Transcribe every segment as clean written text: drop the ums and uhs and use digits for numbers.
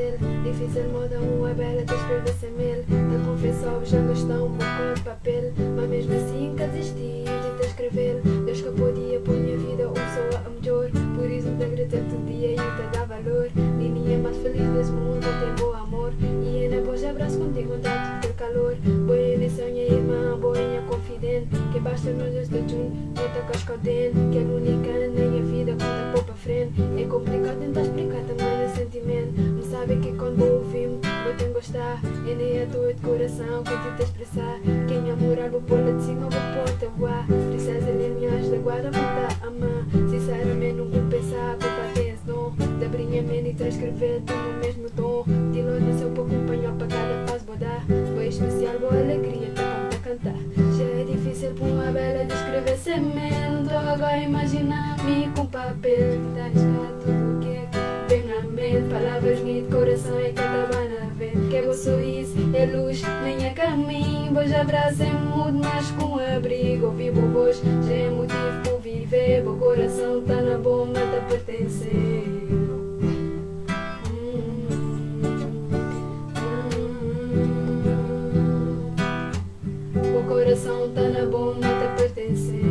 difícil, difícil moda uma bela de escrever sem mel. Te confesso, já não estão um pouco de papel, mas mesmo assim nunca desisti de te escrever. Deus que podia pôr minha vida uma pessoa a melhor, por isso te agradeço todo dia e te dá valor. Linha mais feliz desse mundo tem bom amor, e ainda vou abraço contigo, dá tudo calor. Boa lição, minha irmã, boa confidente, que basta nós dois de juntos, não te cascadente, que é a única na minha vida conta pôr para frente. É complicado tentar explicar tamanho de sentimento, mas sabe que quando vou ouvir-me, vou te gostar, e nem a tua de coração que te expressar. Quem amor algo por lá de cima, vou pôr te voar, princesa de minhas da guarda, vou te amar, sinceramente não vou pensar, vou para ter esse dom, de abrir minha mente e transcrever tudo no mesmo tom, de longe nasceu para acompanhar para cada paz vou dar, boa especial, boa alegria, te conta cantar. Já é difícil para uma bela descrever semento, agora imagina-me com papel, de arriscar tudo o que vem na mente, palavras de coração e caravana vento, que é o sorriso, é luz, nem é caminho, vos abraço em mudo, mas com abrigo, vivo vos, já é motivo para viver, o coração tá na bomba, tá a pertencer. O coração tá na bomba, tá a pertencer.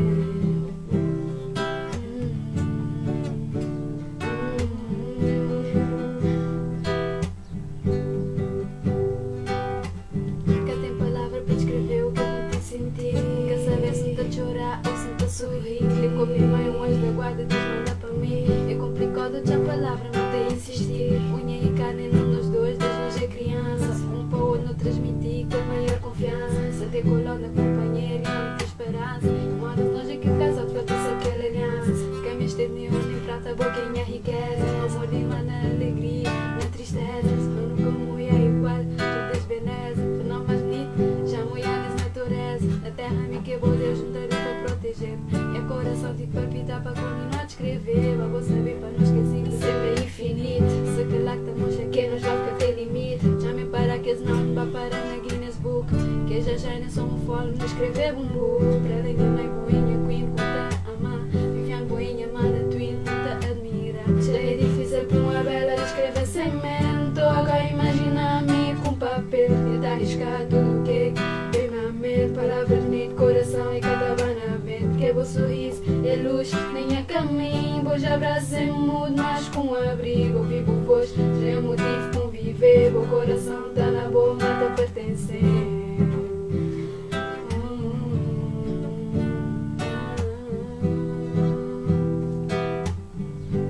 Nunca tem palavra para descrever o que eu te senti. Quer saber se te chorar ou se te sorrir. Clicou minha mãe, um anjo da guarda, Deus manda para mim. É complicado já a palavra, não te insistir. Unha e carne não nos dois, desde nós é criança. Um para o outro não transmitir com a maior confiança. Se te coloca na companheira e não te esperança. Uma das nós é que casado para ter aquela aliança. Quem me esteve nem ouro nem prata, boquinha riqueza. Amor de irmã na alegria, na tristeza. Eu nunca mulher igual, tu tens beleza. Fenômeno mais bonito, já mulher nessa natureza. A terra me quebrou, Deus juntarei para proteger. E a coração te palpita para continuar a descrever. Mas vou saber para não esquecer que sempre é infinito. Se que lá que estamos aqui, nós vamos ter limite. Já me para que não vai parar na Guinness Book. Que já nem somos fome, não escrever um book. Para além de mãe boinha, queen, conta amar. Viviane boinha, manda twin, conta admirar. Já é difícil para uma bela escrever sem mento. Agora imagina-me com papel. E tá arriscar tudo o que vem na mente. Palavras de coração e caravana vento. Que é o sorriso, é luz, nem é caminho. Vos abraço em mudo, mas com abrigo. Vivo vos, já é motivo para viver. O coração tá na boa, tá a pertencer.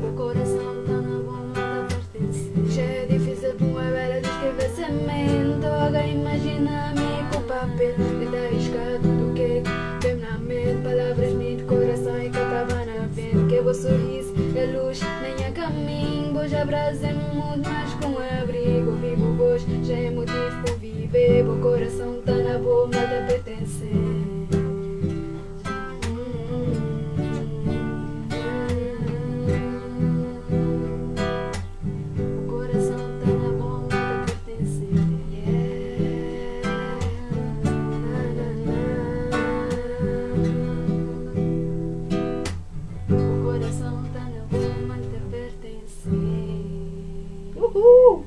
O coração tá na boa, tá a pertencer. Já é difícil para uma bela descrever semento. Agora imagina-me com papel. E tá arriscar tudo o que vem na mente. Palavras de coração e caravana vento. Que é o sorriso, é luz, nem é caminho. Vos abraço em mundo, mas com abrigo. Vivo vos, já é motivo para viver. O coração tá na boa, tá a pertencer. O coração tá na boa, tá a pertencer. O coração tá na boa, tá a pertencer. Uhul!